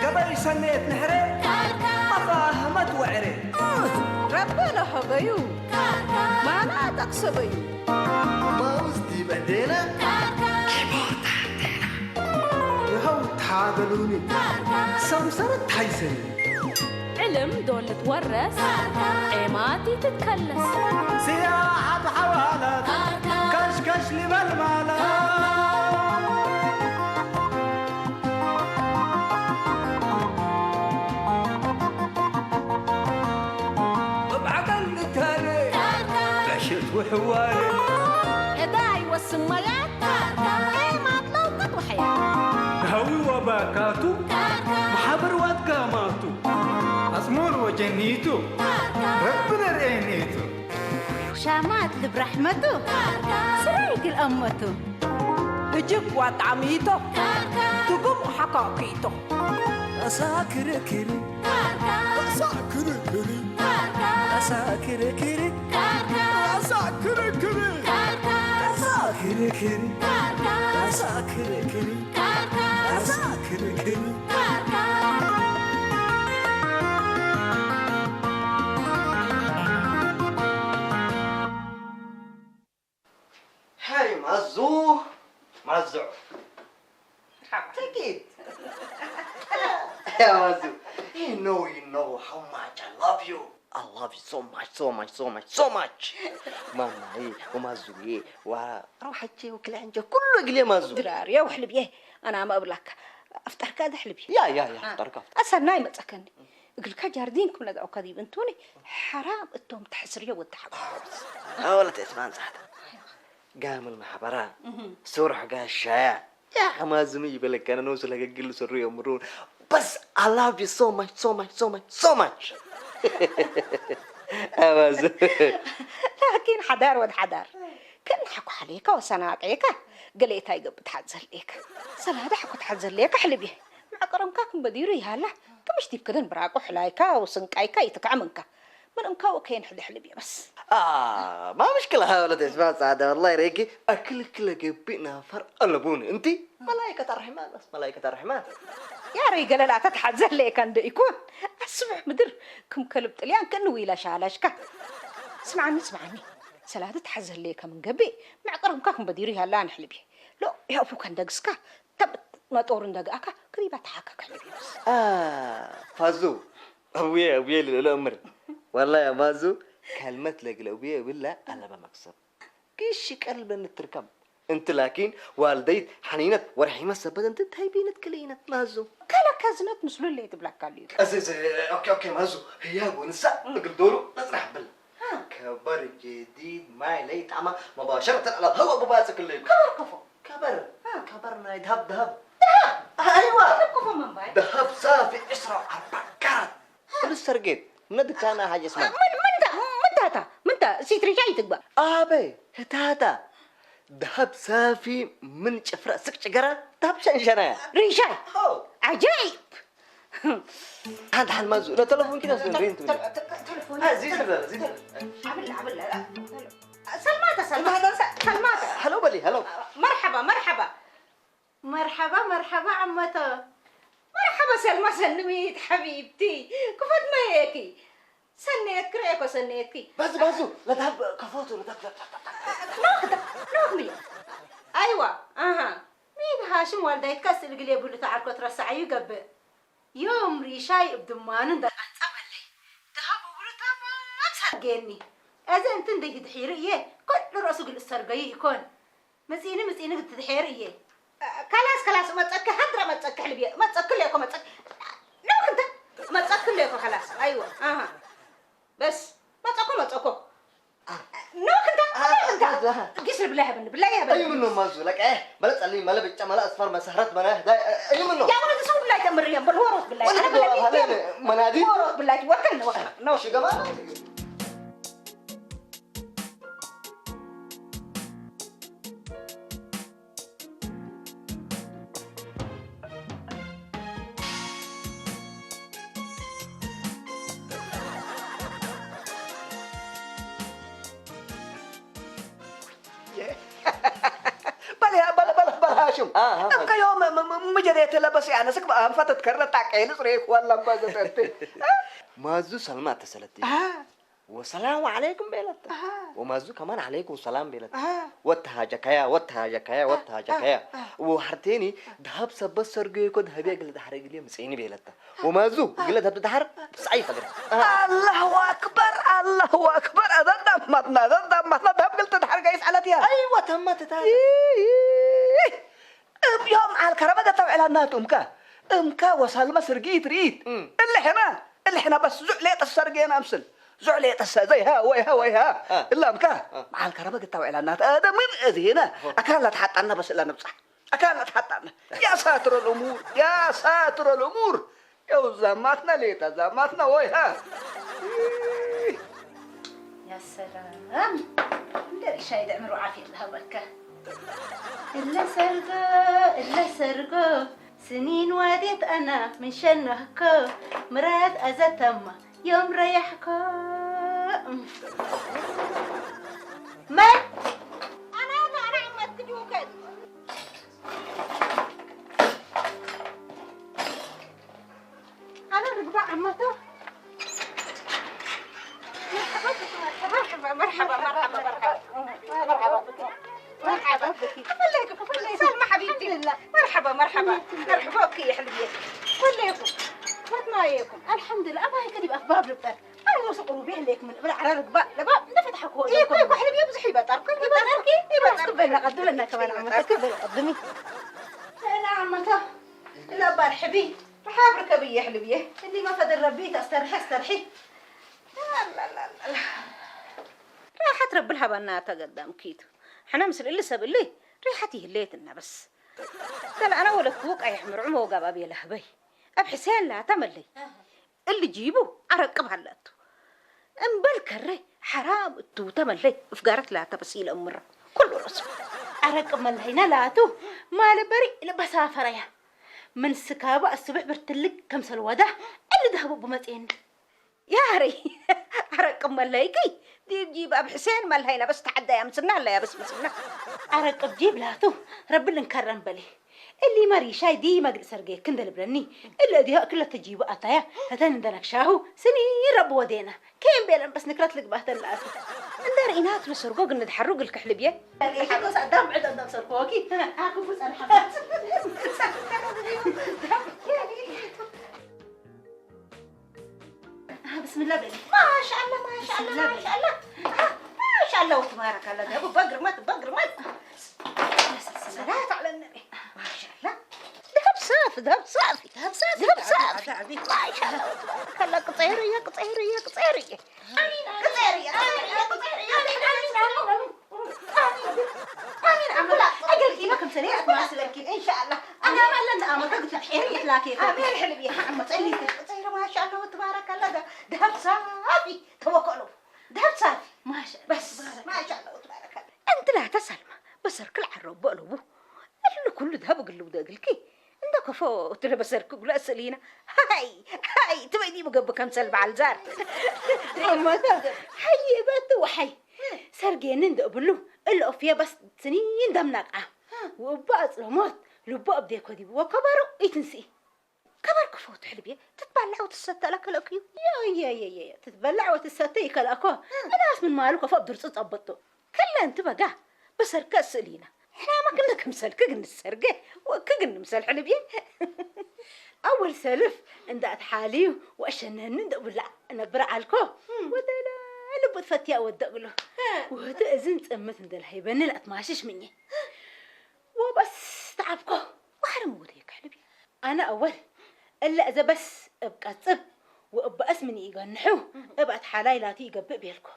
قبل سنة نهري مفاهمت وعري ربنا حبيو ما أنا تقصبيو ما وزدي بعدينا كيبورد عندنا يهو تعادلوني سمسرة حيسني علم دول تورث عماتي تتكلس سياحة حوالات كشكش لي بالمالات بعقل التالي بشت وحوالي إداي والسميات عمات لوقت وحياة هوي وباكاتو محبر واتقاماتو أزمور وجنيتو ربنا رأينيتو شامات برحمته سريك الأمته تجيب وطعميته تقوم حقاقيته أساكر كري أساكر كري أساكر كري أساكر كري أساكر كري أساكر كري أساكر كري هاي معزو معزو Take it. Yeah, Mazu. You know how much I love you. I love you so much, so much, so much, so much. ماما هي ومازو هي وروح حجي وكل عنجه كله قلي مازو. درار يا وحلبيه أنا ما أقولك أفتر كاد حلبيه. يا أفتر كاد. أصلا نايمة سكني. يقول كجاردينكم ندعو كذي بنتوني حرام أنتم تحسريه والتحب. ولا تسمعن صح. قام المحبرة سورح قا الشايع يا مازني يبلك أنا نوصل لك أقول سرية مرون بس I love you so much so much so much so much مازن لكن حدار ود حدار كان حكوا عليك وسناقيك قليت هاي قبت حزل ليك سلا حكوا تحزل ليك حلبيه مع كرمكاكم بديري هلا كمش تيب كذا براكو حلايكا وسنقايكا يتكعمنكا من أمكاو كين حلبيه بس ما مشكلة ولا تسمع سعادة والله يريكي أكلك لقبينا فرق قلبوني أنتي ملايكة الرحمن بس ملايكة الرحمن يا رجال لا تتحزن ليك عند يكون الصبح مدر كم كلب طليان كأنه ويلا شالشكا اسمعني سلا تتحزن ليك من قبي مع قرمكاكم بديري هلا نحلبيه لو يا أبوك عندك تبت ما تورن دقاكا قريبة تحقق حلبيه بس فازو أبويا للأمر والله يا مازو كلمة لك الأبويا بالله أنا بمكسب كيش قلب نتركب أنت لكن والديت حنينة ورحيمة سبت أنت تهيبينت كلينة مازو كلا كزنت مسلول اللي تبلك عليه أوكي مازو هي أبو نسا نقول دورو نسرح بال كبر جديد ما ليت عما مباشرة على الهواء بباسك الليل كبرنا ذهب أيوة ذهب صافي إسرع 4 كارت لسه رجيت من كان حاجة اسمها من تا سيتري جاي تقبل أبي هتاتا ذهب صافي من شفرة سكشجرة ذهب شنشنة ريشاي عجيب هذا حل مازو لا تلفون كده سنرين تلفون زين عمل سلمات هلو بلي هلو مرحبا عمته مرحبا سلمى سلميت حبيبتي كفت ما هيكي سنيت كريك وسنيتكي بس لا تهب كفوتو لا تهب نوكمي ايوه مين هاشم والديك كسل قليب اللي تعرفوا ترسعي قبل يوم ريشاي بدمان ده انصبلي ذهب وبلطا ما تسجني اذا انت ندي تحيريه كل راسك السرقي يكون مسينه تحيريه خلاص ما تسكي حضره ما تسكي حلبيه ما تسكي لكم ما تسكي لو انت ما تسكي لكم خلاص ايوه بس ما تسكو انت قسر بالله يا بني اي منو مازو لك بلا تصلي ملا بيتش ملا اصفر ما سهرت منا اي منو يا ولد سو بالله تمريم بالورط بالله انا منادي ورط بالله وكلنا نوش كمان دمك يوم مجريت لبس يعني سك بقى فتت كرت عقيل صريخ والله ما زدت مازو سلمى اتصلت والسلام عليكم بيلتا ومازو كمان عليكم السلام بيلتا وتها جكايا وحرتيني ذهب سبس سرقي كود هبي قلت دحرق لي مسعيني بيلتا ومازو قلت هبت دحر صعي فقر الله اكبر دمتنا ذهب قلت دحرق ايش على تيا ايوه تمت تاتا يوم على الكربة طبع اعلانات امكا وسلمى سرقي تريد اللي هنا بس زعليت السرقين امثل زعليت زي ها ويها الا امكا مع الكربة طبع اعلانات هذا من اذينا اكلت حتى انا بس الا نبصح اكلت حتى انا يا ساتر الامور يا زماتنا ليتا زماتنا ويها يا سلام ندري شايد عمرو عافية ذهبك إلا سرقة سنين واديت أنا من شنهك مراد أزتم يوم ريحك مات أنا عمت كدوكت أنا رقبة عمته مرحبا بك سلمى حبيبتي مرحبا بك يا حلوين وليكم وطنايكم الحمد لله ابا هيك يبقى اخبار البطر انا وسقوا بيه لك من بالعرار لبا نفتحك هو ايه كل واحد بيمزح يبطر كل يبقى قبل قدوا لنا كمان عمتك قبل قدمي انا عمتها لا برحبي رحاب بي يا حلويه اللي ما فضل ربيت استرحي لا راحت رب لها بناتها قدام كيتو حنا مسل اللي سب اللي ريحتي هليتنا بس قال انا ولا فوق اي حمر عمو قبابي لهبي اب حسين لا تملي اللي جيبوا ارقب هلاتو ام بالكري حرام تو تملي افقارت لا تبسيل امره كله رسم ارقب ملهينا لاتو ما لبري لبسافريا من سكابه الصبح برتلك كم سلوده اللي ذهبوا بمتين يا ري ارقب ملهيكي دي تجيب اب حسين مالهينا بس تحدى يا مسنا لا يا بس مسنا ارقب جيب لاتو رب اللي نكرم بالي اللي مري شاي دي ما قد سرقي كندل برني الا دي كلها تجيب اتايا هتن دنك شاهو سني رب ودينا كاين بيلن بس نكرت لك بهتن الاسف ندار انات مسرقوق ندحرق الكحلبيه حقوس قدام عد قدام سرقوكي اكو فوس انا حبيت بسم الله بني ما شاء الله وتبارك الله ده ابو بقر مات صلاة على النبي ما شاء الله ذهب صافي ما شاء الله تبارك الله قطيريه امين عم لا اجل كم سنه ما سلكي ان شاء الله انا ما لنا ما قلت حيريه لكن امين حلبيه عم تقلي قطيره ما شاء الله تبارك الله ده ذهب صافي توكلوا ذهب صافي ما شاء الله بس ما شاء الله تبارك الله انت لا تسلم بسرك العرب بقلبه اللي كله ذهب قلبه ده قلكي عندك فوق قلت له بسرك قول اسالينا هاي تبعدي بقب كم سلب على الزار ما تقدر حي بات وحي سرقين ندق بلو الا فيها بس سنين دمناك وبقى ظلمات لبقى بديك ودي وكبروا يتنسي كبر كفوت حلبيه تتبلع وتستى لك الاكيو يا تتبلع وتستى لك الاكو انا من مالك فوق درس طبطو كلا انت بقى بسرك اسالينا احنا ما كنا كمسل كجن السرقه وكجن مسل حلبيه اول سلف عند حالي واشن ندق بلا نبرع لكو ودلا لبط فتيا ودق له وهذا اذن تمت ندل هيبن لا تماشش مني وبس تعبكو وحرم وديك حلبيه انا اول الا اذا بس ابقى صب وابقى اسمني يغنحو ابعت حالاي لا تيقبق بيلكو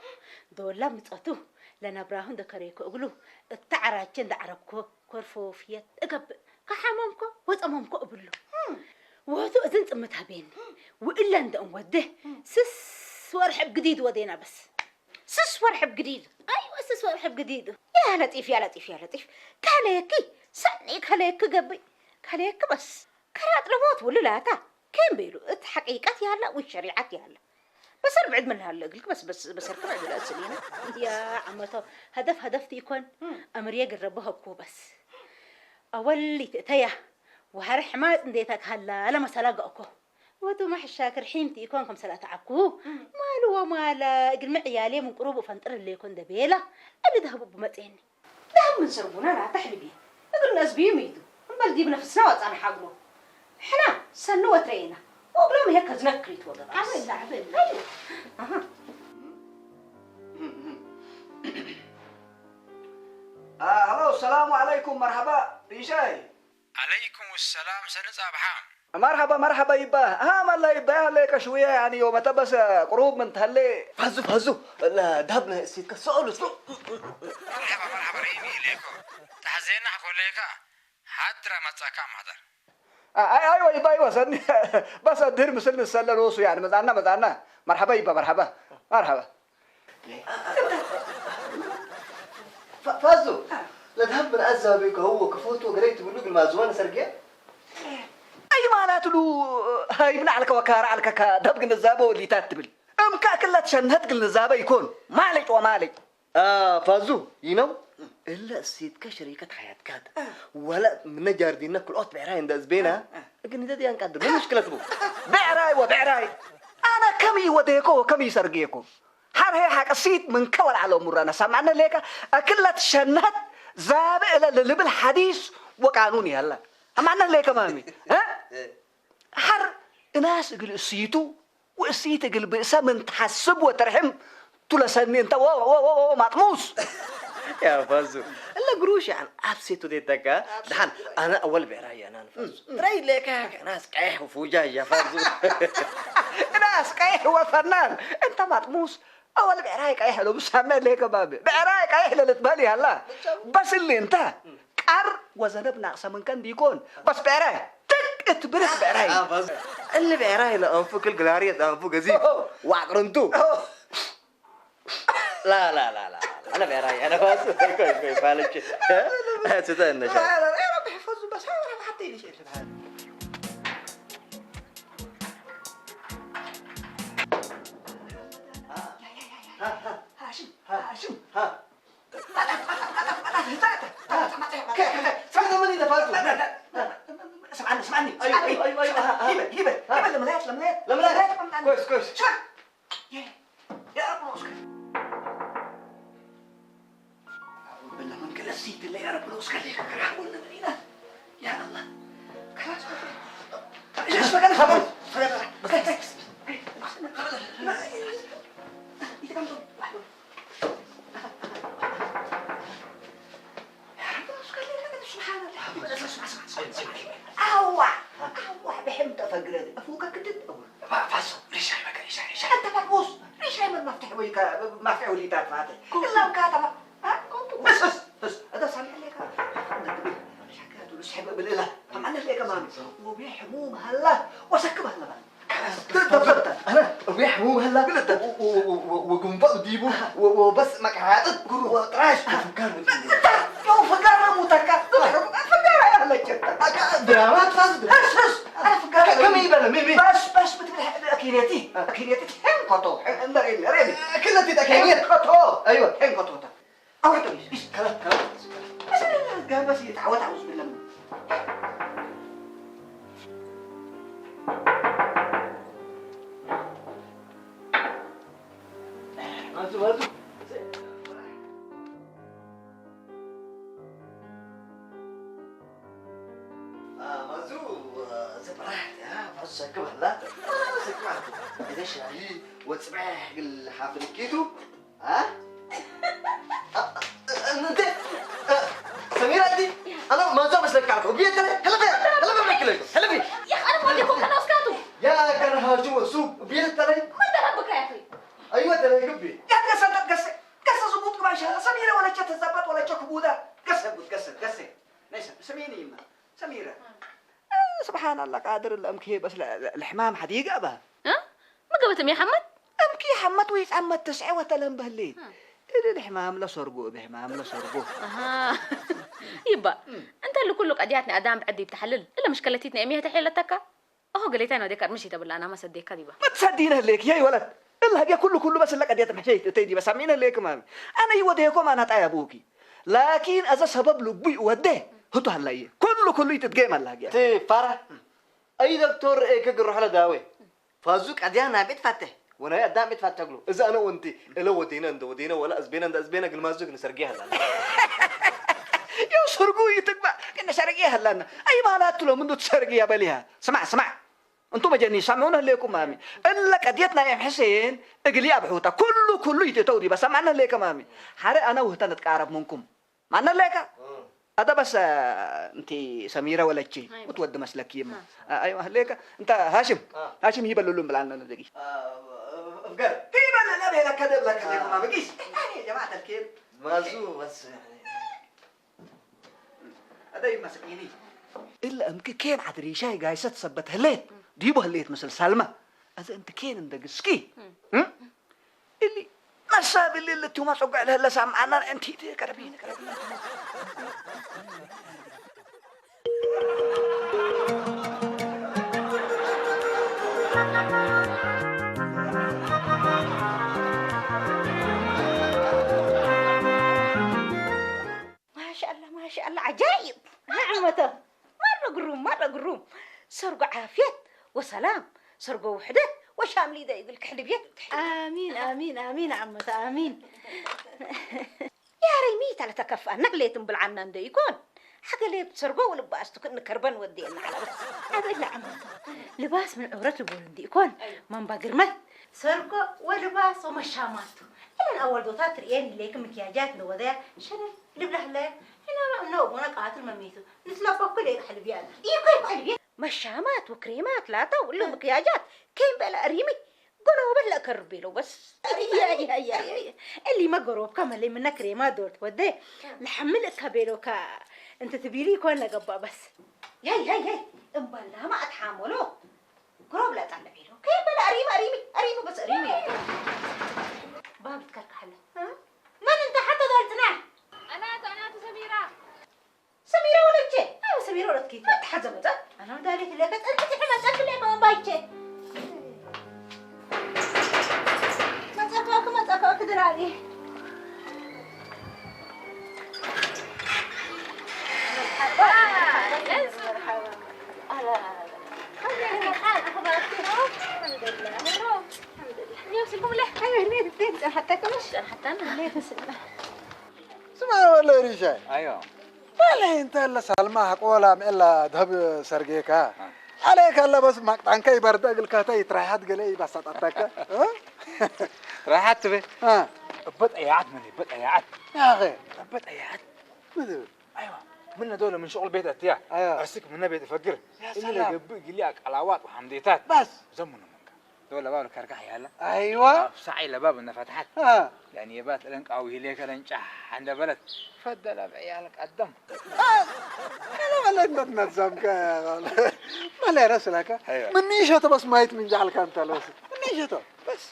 دولا مصتو لنا براهن دكريكو اقولو التعراچن دعربكو كرفوفيت اقبق كحمامكو وطمامكو قبلو وهذا اذن تمتها بيني والا ندم وده سس ورحب جديد ودينا بس سس ورحب جديد ايوه سس ورحب جديد يا لطيف كاليكي سني كاليك قبي كاليك بس كرات لموت ولا لا تا كان بيلو حقيقتي هلا والشريعتي هلا بس انا بعد من هالقلك بس اركب على الاسلينا يا عمته هدفتي يكون امريه قربها بكو بس أولي تأتيه وهر حماد نديتك هلا لما سلاقكو ودو ما حشاكر حيمتي يكونكم سلا تعكو مالو ومالا قل عيالي من قروب وفنطر اللي يكون دبيله اللي ذهبوا بمتين ذهب من سربونا لا تحلبيه نقول الناس بيميتوا نبلدي بنفسنا وطعنا حقله احنا سنو وترينا وقلهم هيك زنكريت والله عمل أها هلو السلام عليكم مرحبا ريشاي. عليكم السلام سنصاب حام. مرحبا يبا ما الله يبا عليك شويه يعني يوم تبس قروب من تهلي فازو لا ذهبنا سيد كسؤال مرحبا ريمي ليكو تحزينا حكوا ليكا حضر متساكا محضر. ايوه يبا ايوه سني بس ادير مثل السله روسو يعني مزعنا مرحبا يبا مرحبا فازو لا ذهب من أزابيك هو كفوتو قريت بلوك المازوان سرقيا اي مالات له هاي من على وكاره على كا دبق النزابه اللي تاتبل امكا كلها تشنهت النزابه يكون مالك ومالك فازو ينو إلا السيد كشريكة حياة كاد ولا من جاردينا كل قط بعراي ندز بينا لكن ده ديان قدر ما مشكلة تبو بعراي انا كمي وديكو كمي سرقيكو هر هي حق السيد من كول على امورنا سمعنا ليك اكلت شنهت زاب الى اللي بالحديث وقانوني هلا معنى ليك مامي ها حر ناس يقول السيتو والسيت يقول بئسا من تحسب وترحم تلسني انت و مطموس يا فازو إلا قروش يعني أبسيتو دي تكا دحان أنا أول بعراي أنا فازو تري ليك ناس كايح وفوجاي يا فازو ناس كايح وفنان انت مطموس اول بعراي كايح لو بسمع ليك مامي بعراي كايح للتبالي هلا بس اللي انت قر وزنب ناقصه من كان بيكون بس بعراي تك اتبرك بعراي اللي بعراي لا أنفك القلارية أنفك زيك وعقرنتو لا أنا بعراي أنا فازو كويس فعلت ها ستة النشاط لا يا رب يحفظه بس ما حطيلي شيء في الحال هاشم سمعني ايوه هيبه لملات كويس شوف يا رب الاوسكار اعوذ بالله من كل السيد اللي يا رب الاوسكار اللي حولنا مدينه يا الله خلاص ايش بقى خلاص بحمد فقرة أفوقك كنت أول فاسو ليش هاي بقى ليش أنت مكبوس ليش هاي من مفتاح ويكا مفتاح ولي تات فاتح إلا وكاتب بس هذا سامع ليك ليش حكاته ليش حبب بالله هم عندنا ليك مامي وبيحموم هلا وسكب هلا بالضبط أنا وبيحموم هلا وقنبق ديبو وبس مقعدت وطراش فقرة متكا فقرة يا هلا جدا درامات فاسد أنا فقرة كم يبلا مي بس بتبل أكينيتي حين قطو ريمي كلها تتأكيد قطو أيوة حين قطو أو حتى إيش كلام بس قال بس يتعود أعوذ بالله مازو زبرات فصك هلا سكرت إذا شاهي وتصبح الحافل كيتو ها انت سميرة دي انا ما زال مسلك عليكم بيت هلا بحكي هلا بي يا أخي أنا بقول لكم أنا أسكاتوا يا كان هاجو سوق بيت ترى ما دربك يا أخي ايوه ترى قبي يا قصة زبوط ما شاء الله سميرة ولا جت الزبط ولا جت كبودة قصة ليش سميني يما سميرة سبحان الله قادر الأمكي بس الحمام حديقة بها ها ما قبتم يا حمد أمكي حمد ويتعمد تسعة وتلم بهالليل الحمام لا سرقوه بحمام لا سرقوه اها يبا انت اللي كله قضياتني ادام بعدي بتحلل الا مشكلتي اميها تحيلتك اهو قلت انا وديك مشي تبل انا ما صدقك دي ما تصدقينها ليك يا ولد الله هي كله بس لك قضيت محشي تيدي بس عمينا ليك مامي انا يوديكم انا طاي ابوكي لكن اذا سبب لبي وده هتو هلايه كل كله يتتجيم الله جا تي فرح اي دكتور ايه كجروح على داوي فازوك عديانا بيت فتح وانا قدام بيت فتح له اذا انا وانت لو ودينا انت ودينا ولا ازبينا قبل ما زوج نسرقيها لنا يا سرقوا يتقبع كنا سرقيها لنا اي ما لا تلو منو تسرقيها بليها سمع انتم مجانين سامعونا ليكم مامي الا قديتنا يا حسين اقلي ابحوتا كله يتتودي بس سمعنا ليك مامي حري انا وهتا نتقارب منكم معنا ليك هذا بس انت سميره ولا شيء وتود مسلك يما ايوه ليك انت هاشم يبلوا لهم بلعنا دقيقه افقر كيف انا نبي لك كذب لك ما بقيش يعني يا جماعه الكيل مازو بس يعني هذا يمسكيني الا امك كين عدري شاي جايسه تثبت هليت ديبو هليت مثل سلمى اذا انت كين اندقسكي اللي نصاب اللي توما صقع لها سامعنا انت قربيني ما شاء الله عجائب نعمته مرة قروم سرقوا عافية وسلام سرقوا وحدة وشاملي ذا يقول كحلبيات آمين عمته آمين يا ريميت على تكفى نقليتم بالعنان ده يكون حاجة اللي بتسرقوا ولباس تكون كربان ودينا على بس هذا إلا عمته لباس من عورته بولندي يكون من بقرمت سرقوا ولباس ومشامات إلى أول دوتات ريان ليك مكياجات لو ذا شنو نبله له هنا نوبنا قاتل مميته نتلقى كل الحلبيات كيف حلبيات مشامات وكريمات لا ولا مكياجات كيف بلا أريمي قولوا بلا كربي له بس يا اللي ما قروب كم اللي منك كريمات دول ودي نحملك كبيروكا انت تبيلي كون لقبا بس هاي امبلا ما اتحمله قروب لا تعلمي له كيف بلا أريمي بس أريمي باب تكركحله من انت حتى دولتنا انا سميرة ولا تجي سميرة ولا تكيت ما تحزمت انا داريت لك انت تحمس اكل لي ما بايتش ما تفاك دراري سمع ولا رجال ايوه ولا انت الا سلمى حقولا الا ذهب سرقيكا عليك الله بس مقطعن كاي برد اقلكاتا يتراحت قلي بس اتاك راحت به ها بط ايات مني بط ايات يا اخي بط ايات ماذا ايوه من دول من شغل بيت اتيا ايوه ارسك من بيت فقر يا اللي سلام. يقبل لي علاوات وحمديتات بس زمن منك دول باب الكركح يلا ايوه سعي لباب انها فتحت ها يعني يبات لنك او هليك لنجح عند بلد فدل بعيالك قدم انا ولا انت تنظمك يا غالي ما لا رسلك أيوة. من نيشته بس ما يتمن جعلك انت بس من نيشته بس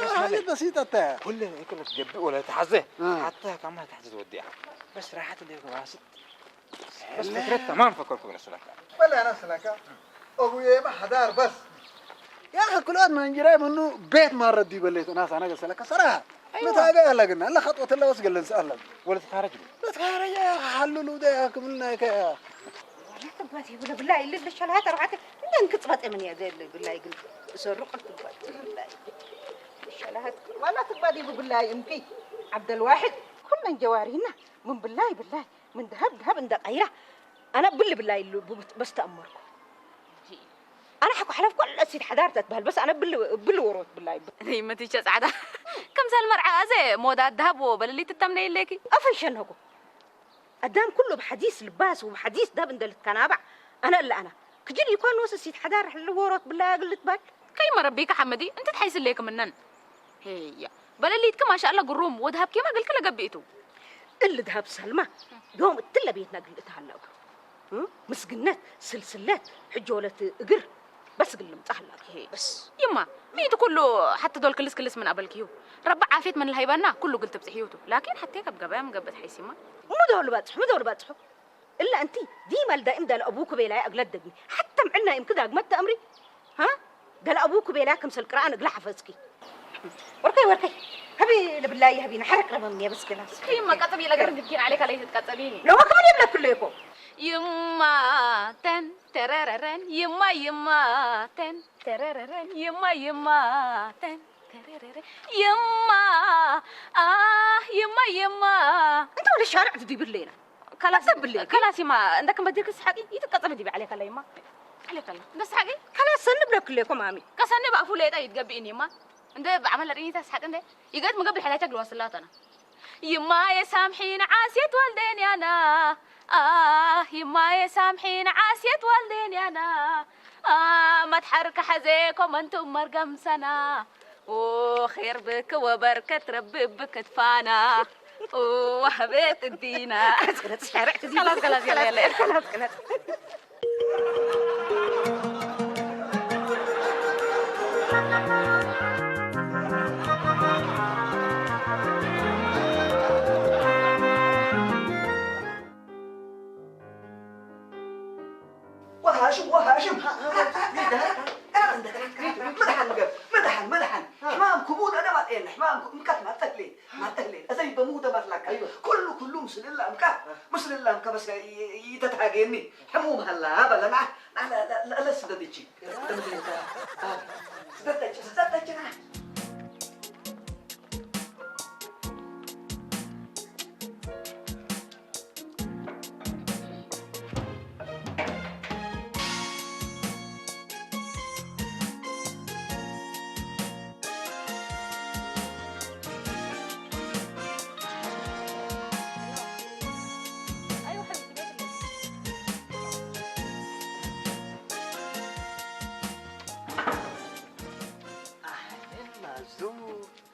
لا حاجه بسيطه تا كل ياكل تجبي ولا تحزه آه. حتى كمان تحزه توديها بس راحت اللي واسط بس فكرت تمام فكرت برسولك ولا رسلك ابويا ما حدار بس يا اخي كل واحد من جراي منه بيت ما ردي بليت ناس انا قلت لك صراحه أيوة. متابع لقنا لا خطوه الا بس قال نسال ولا تخرج لا تخرج يا حللوا ده كملنا يا تبغاتي ولا بالله اللي الشلهات رعت من كتبت من يا زين بالله يقول سرقت تبغاتي بالله الشلهات ولا تبغاتي بالله يمكي عبد الواحد كلنا جوارينا من بالله من ذهب عند قيره انا بالله بس تامركم انا حكوا حلف كل سيد حضارتك بهل بس انا بالورود بالله هي ما تيجي سعادة كم سال مرعى زي موضة الذهب وبللي تتمني ليكي افنشنهكم قدام كله بحديث لباس وبحديث ده بندل التنابع انا كجيل يكون وسط سيد حدار الورود بالله قلت بالك كي مربيك حمدي انت تحيس ليك منن هي بللي ما شاء الله قروم وذهب كيما قلت لك قبيتو اللي ذهب سلمى دوم التله بيتنا قلتها هلا مسقنات سلسلات حجولة قر بس قلم تحلك هي بس يما ميتو كله حتى دول كلس من قبل كيو ربع عافيت من الهيبانا كله قلت بصحيوته لكن حتى بقبايا مقبت حيسيما مو دول باتحو الا انتي ديما دائم ده لابوك بيلاقي اقلد دقني حتى معنا يم كده اقمت امري ها ده لابوك بيلاقي كمس القران اقلا حفظكي وركي هبي بالله يا هبي نحرك رمم يا بس كلاس يما كتبي لا قرب يبكين عليك عليه تتكتبيني لو ما كمان يبلا كلكم يما تن ترررن يما يما تن ترررن يما يما تن ترررن يما يما يما انت ولا الشارع تديب الليله خلاص بالله خلاص يما عندك بديك تسحقي يتقطع بدي عليك الله يما عليك الله نسحقي خلاص سنب لك لكم امي كسني بقى فولي يتقبئني يما انت بعمل ريني تسحق انت يقعد من قبل حياتك الوصلات انا يما يا سامحين عاسيت والديني انا يما يا سامحين عاسيت والديني انا ما تحرك حزيكم انتم مرقم سنه وخير بك وبركة ربي بكتفانا وحبيت الدينا خلاص خلاص يلا يلا خلاص وهاشم مدحن حمام كبود انا ما ايه حمام مكت ما تقلي زي بموت مثلك كله مسل الله مك بس يتتاجني حموم هلا بلا لا سددتي سددتي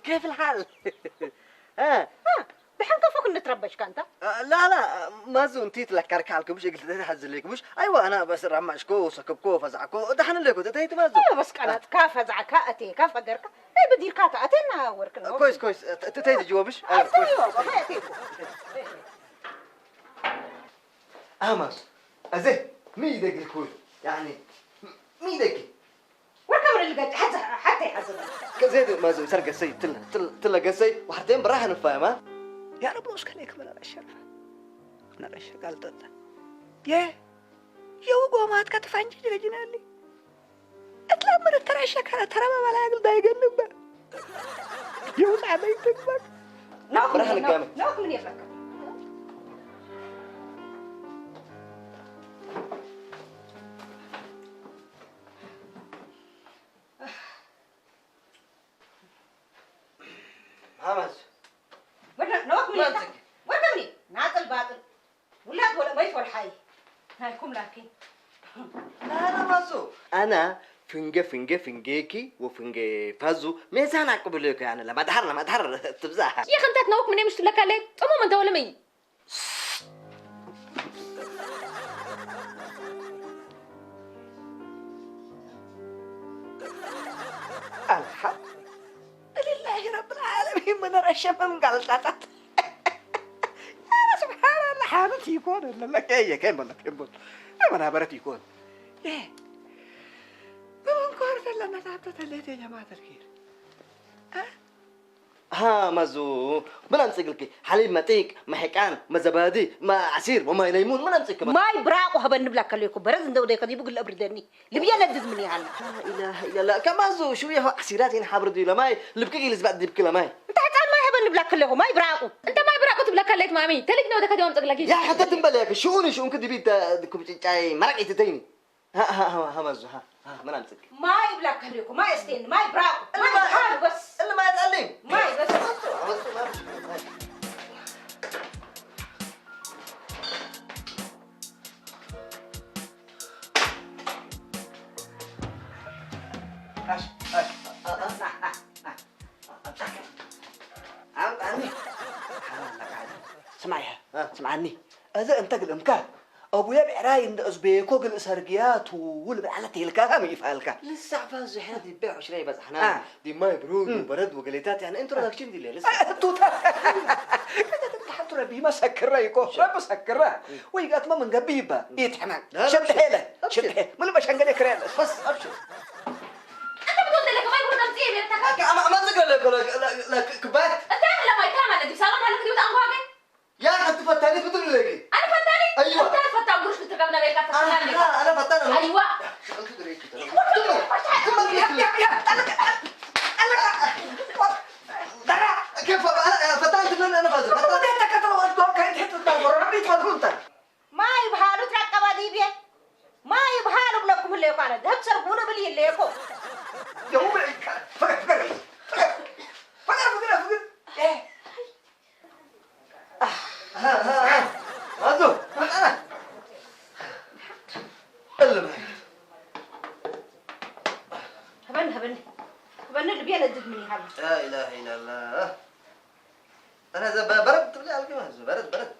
كيف الحال؟ بحال كفوك نتربش كانت لا مازو انتي تلكرك حالكم مش قلت تحزن ليك مش ايوه انا بس رمشكو وسكبكو فزعكو دحن لكم تيت مازو بس كانت كاف زعكا اتي كاف قرك اي بدير كاتا اتينا وركنا كويس تيت جوابش ايوه اتيكو امس ازي مي دق الكوي يعني مي دق وركمر اللي قد حتى يحزن كزيد مازو سرق السي تلا قسي وحدين براح نفهمها يا رب لو اسكليك من الشرف من الشرف قال تطلع يا وقوم هات كتفانجي جنالي اطلع من التراشك على ترى ما بلا دا يجنب يوسع بيتك بك براح نقام نوك من يفلك امس نوك من يفلك وركمني ناقل باطل ولاد ولا بيت ولا حي هايكم لكن لا مازو انا فنجيكي وفنجي فازو ميزان اقبلك يعني لما ادحر تبزاح يا اخي انت تنوك مني مش لك عليك عموما انت ولا مي الحمد لله رب العالمين من الشمس من قلتات يا سبحان الله حالتي يكون لا كين ولا كين انا برتي يكون ايه من كورت لما تعبت الليل يا جماعه الخير ها مازو ما نمسكلك حليب متيك ما حكان ما زبادي ما عصير وما ليمون ما نمسك ما يبراق وهبن بلاك عليكم برز ندو ديك دي بقول ابردني اللي بيلدد مني هلا لا اله الا الله كمازو شويه عصيرات هنا حبردي لا ماي اللي بكي اللي زبادي بكلا ماي انت قال ما يهبن بلاك عليكم ما يبراقوا انت ما يبرقوا تبلك عليك مامي تلك نو دك اليوم تقلقي يا حتى تنبلك شؤون كده بيت دكم جاي مرق يتتيني ها مازو ها ما نمسك ما يبلاك عليكم ما يستين ما يبراقوا ما يبراقوا بس اللي ما يتعلم ما بس سمعني هذا انت الامكان ابويا بعراي ان ازبيكو قل سرقيات واللي على تيلكا هم يفعلك لسه فاز احنا دي بيع وشراي بس احنا دي ماي برود وبرد وقليتات يعني انتروداكشن دي لسه توتا حتى ربي ما سكر يكو ما سكر ويقات ما من قبيبه يتحمل شد حيله من ما شنقل كريل بس ابشر انت بتقول لك ما يقول تمثيل انت ما تقول لك كبات انت لما يتعمل دي صالون هلك دي بتنقواقي يا انت فتاني بتقول لك انا فتاني ايوه انت فتان قرش ها مازو اللي هبن اللي بينا تدمني هلا. لا اله الا الله. انا اذا برد تقول لي على الجواز برد.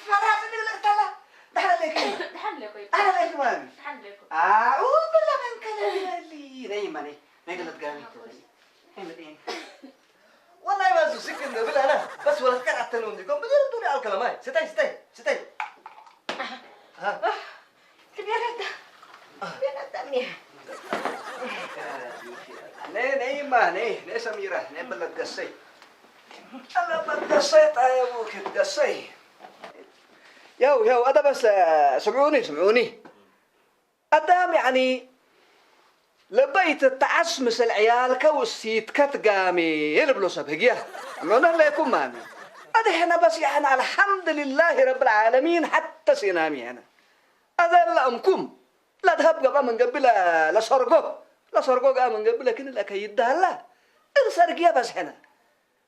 فرح من القتلة دحنا لك دحن لكم أنا لك ماني دحن لكم أعوذ بالله من كلام اللي نايماني نقلت قامي نايمتين والله ما سكن بالله انا بس ولا تكاد عتنون ديكم بدي ردوني على الكلام هاي ستي ها بينا منيح. نايماني سميرة بلد قصي أنا بتقصيت يا أبوك تقصي يو هذا بس سمعوني قدام يعني لبيت التعسمس العيال كوسيت كتقامي يلبلو سبهجيا عمونا ليكم مامي هذا هنا بس يعني الحمد لله رب العالمين حتى سينامي هنا هذا لا أمكم لا تهب قبل من قبل لا سرقو قام من قبل لكن الأكيد ده لا السرقية بس هنا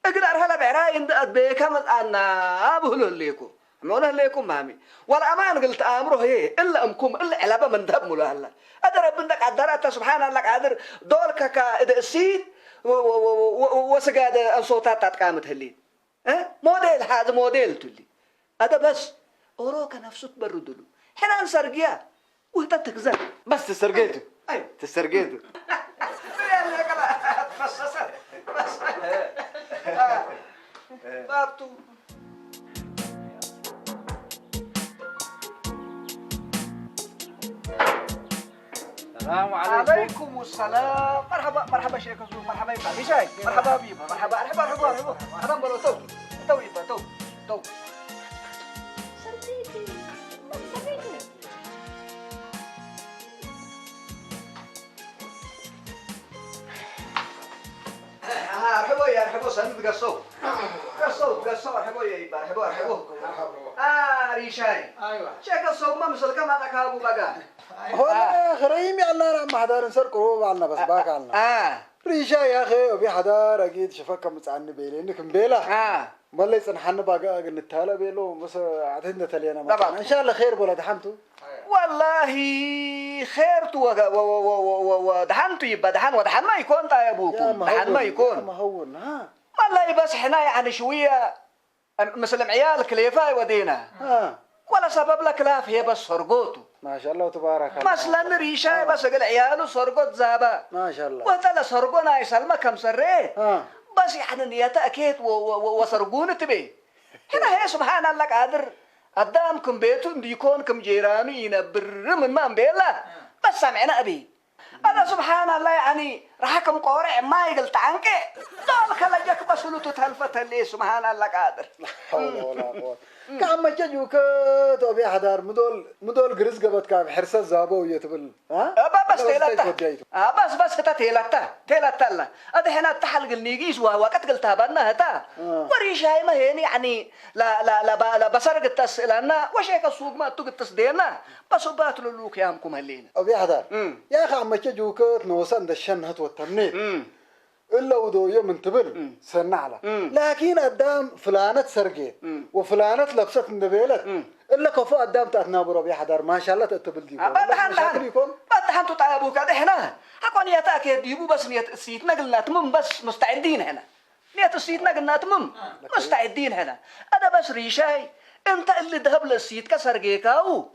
أقدر هلا بعراي إن بكم أنا أبهله ليكم عمونا ليكم مامي والأمان قلت أمره هي إلا أمكم إلا علبة من ذهب مله هلا أدرى بندك عدرات سبحان الله قادر دولك كإذا سيد وسجاد الصوتات تقامت هلين موديل هذا موديل تلي هذا بس أوروك نفسه تبردلو حنا نسرقيا وأنت تكذب بس تسرقيته أيوة تسرقيته يلا كلا تفصصت بس بابتو السلام عليكم. عليكم السلام مرحبا شيخ زو مرحبا يبا بيشاي مرحبا بيبا مرحبا هذا بلو تو يبا تو رحبوا سند قصو رحبوا يبا رحبوا ريشاي ايوه شيخ زو ما مثل كما تكابو بقى هو خريم يلا ما حدار نسرقوا علنا بس باك علنا ريشا يا اخي وفي حدار اكيد شفك متعني بيلي انك مبيلا والله يصنحنا باقا نتهلا بيلو بس عتنا تلينا طبعا ان شاء الله خير ولا دحنتو والله خيرت ودحنت يبقى دحن ما يكون يا ابوكم دحن ما يكون ما هون ها والله بس احنا يعني شويه مثل عيال كليفاي ودينا ولا سبب لك لا هي بس سرقوته ما شاء الله تبارك الله مثلا ريشاي بس قال عياله سرقوت زابا ما شاء الله وهذا سرقونا يسلمك كم سريه بس يعني نيته اكيد وسرقون تبي هنا هي سبحان الله قادر قدامكم بيتو يكونكم جيرانو ينبر من ما مبيلا بس سمعنا ابي هذا سبحان الله يعني راحكم قورع ما يقلت عنك دول كلاجك بسلو تتهلفت اللي سبحان الله قادر لا حول ولا قوة كم جاجوك توبي حدار مدول جرز قبض كاب حرس الزابو يتبل بس تيلتا بس تيلتا لا هذا هنا تحلق النيجيس ووقت قلتها بنا هتا وريشاي ما هني يعني لا بسرق التسلنا وشيك السوق ما تقول التصدينا بس باتلو لوك يامكم هلين أبي حدار يا أخي عم جاجوك نوصل دشان هت والتمنيت إلا ودو يوم انتبل سنعلى لكن قدام فلانة سرقت وفلانة لبست النبيلة إلا كفو قدام تأتنابر أبي حدار ما شاء الله تقبل ديكم بدحن تطعبوك هذا هنا حقون يتأكد يبو بس نية السيتنا قلنا تمم بس مستعدين هنا نية السيتنا قلنا تمم مستعدين هنا هذا بس ريشاي انت اللي ذهب للسيت كسرقيكاو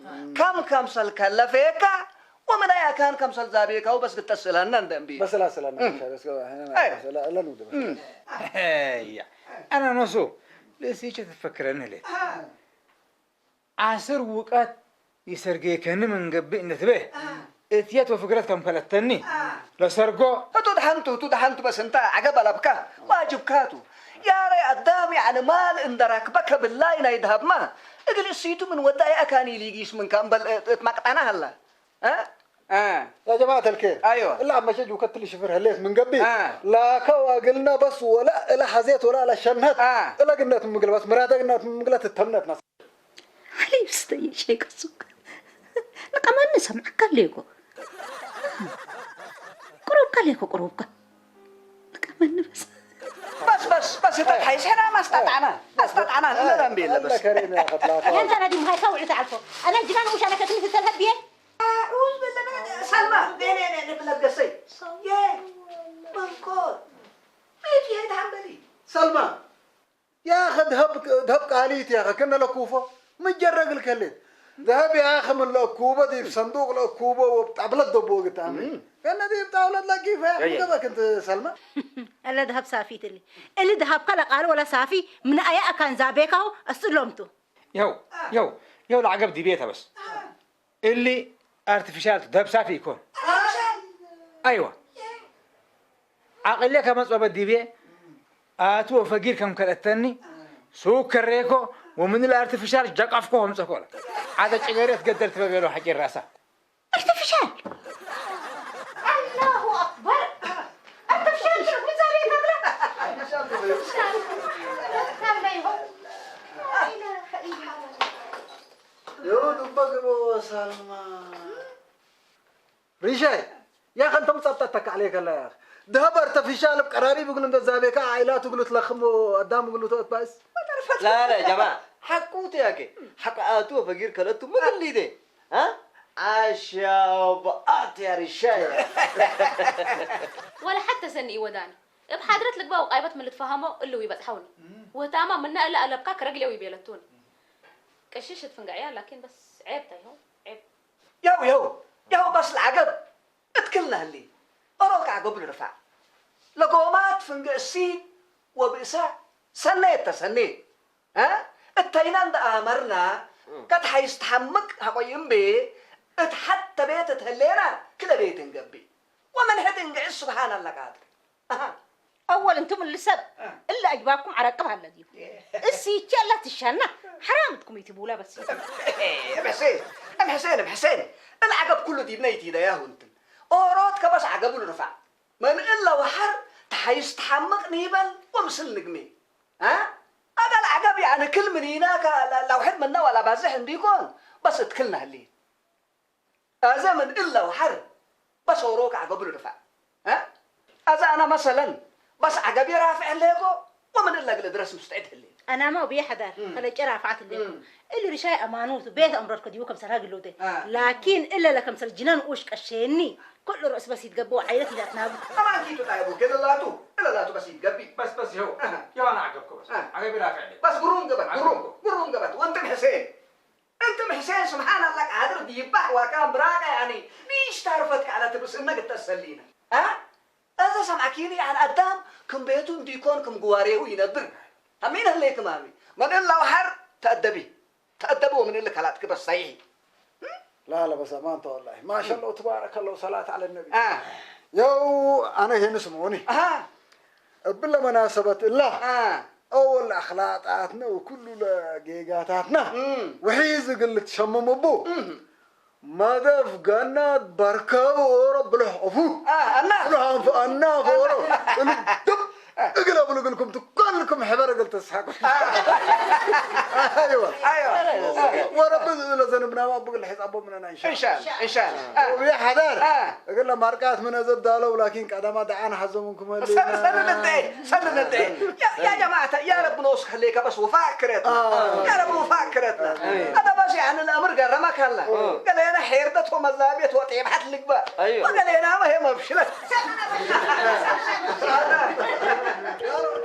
كم سلكلفيكا ومن أي كان كم سال زابيك أو بس قلت سلنا ندم بيه بس لا سلنا بس لا نود بس هيا أنا نصو لسه تفكر أنا ليه عصر وقت يسرقي كان من قبل نتبه اتيات وفكرت كم فلتني لو سرقوا تدحنتو بس انت عقب لبكا واجب كاتو يا ري قدامي يعني مال اندرك بك بالله إنه يذهب ما اقل السيتو من وداي أكاني ليجيس من كامبل مقطعنا هلا يا جماعة الخير ايوه الا عم شجوا كتلي شفر هليت من قبل لا كوا قلنا بس ولا لا حزيت ولا لا شنت الا قلنا تمقل بس مراد قلنا تمقل تتمنت ناس علي استي شيء كسوك لكمان نسمع كليكو قروب كليكو لكمان بس بس تحيس هنا ما استطعنا لا نبيل الله بس كريم يا اخي لا انت انا دي مهاي كوعي تعرفه انا جنان وش انا كتمت الثلاث بيه أعوذ بالله من سلمى ني بلا قصي يا منكور بيتي هيدا عملي سلمى يا اخي ذهب قاليت يا اخي كنا لكوفه متجرق الكليت ذهب يا اخي من الكوبه دي بصندوق الكوبه وبتعبلت دبوق تعمل كنا دي بتاع اولاد لك كيف يا اخي انت سلمى اللي ذهب صافي اللي ذهب قال قال ولا صافي من ايا كان زابيكه استلمته يو العقب دي بيتها بس اللي ارتفيشال ده بسافي يكون ايوه عقل لك ما صوب دي بيه اتو فقير كم كلتني سوق كريكو ومن الارتفيشال جقفكم مسكولا هذا تشغيرت قدرت بيرو حجي راسه ارتفيشال الله اكبر ارتفيشال شو مزاري يو دبك بو سلمى ريشاي يا اخي انت مصطتك عليك الله يا اخي ذهب ارتفيشال بقراري بيقولوا انت زابيكا عائلات يقولوا تلخموا قدام يقولوا تبس لا يا جماعة حقوتي يا أخي حق آتو فقير كلتو ما قال لي ده ها عشاء يا رشاية ولا حتى سني وداني بحضرت لك بقى وقايبت من اللي تفهموا اللي ويبصحوني وتمام منا الا قلبكاك رجلي ويبيلتوني كششت فنقعيا لكن بس عيب تايهو عيب يو بس العقب اتكلنا اللي أروك عقب الرفع لقومات فنق السيد وبئساء سنيت ها التاينان ده أمرنا قد حيستحمك هقيم بيه اتحتى بيت تهلينا كلا بيت نقبي ومن هدنقع سبحان الله قادر اول انتم اللي سب الا اجبابكم عرقبها الذي السيتش لا تشنا حرامتكم يتبولا بس ام حسين العقب كله دي بنيتي ده يا هونتن اوروتك بس عقب الرفع من الا وحر تحيستحمق نيبل ومسل نقمي ها هذا العقب يعني كل من هناك لو حد منا ولا بازحن بيكون بس تكلنا هالليل هذا من الا وحر بس اوروك عقب الرفع ها هذا انا مثلا بس عقبي رافع ليكو ومن الا قل درس مستعد هالليل انا ما بيه حدا خلي رافعت اللي رشاي امانوت بيت امرك ديوكم سراق اللودي لكن الا لكم سر جنان وش كشيني كل رأس بس يتقبوا عيلتي ذات نابو طبعا كيتو تايبو كده لا تو بس يتقبي بس يو انا عقبكم بس عقبي رافع لي بس قرون قبت وانت حسين سبحان الله قادر ديبح وكان براقه يعني ليش تعرفتك على تبس انك تسلينا ها هذا سمعكيني يعني قدام كم بيتهم ديكون كم قواريه وينبر همين هليك مامي من الا وحر تأدبوا من اللي كلاتك بس صحيح لا بس امانته والله ما شاء الله تبارك الله وصلاة على النبي يو انا هنا سموني بالله مناسبة الله اول اخلاقاتنا وكل لقيقاتنا وحيز قلت شمم ابو ماذا فقنا بركة ورب له افو انا فورو اقلبوا لكم كلكم حبر قلت تسحقوا ايوه ورب لزنبنا ما بقول الحساب مننا ان شاء الله ويا حذر قلنا ماركات من الزبدالة ولكن قدما دعانا حزمكم اللي سنة يا جماعة يا رب نوصل خليك بس وفاكرتنا يا رب وفاكرتنا هذا بس يعني الامر قرمك هلا قال انا حيردت ومزابيت وطيب حتلك بقى وقال انا ما هي مبشلة يا رب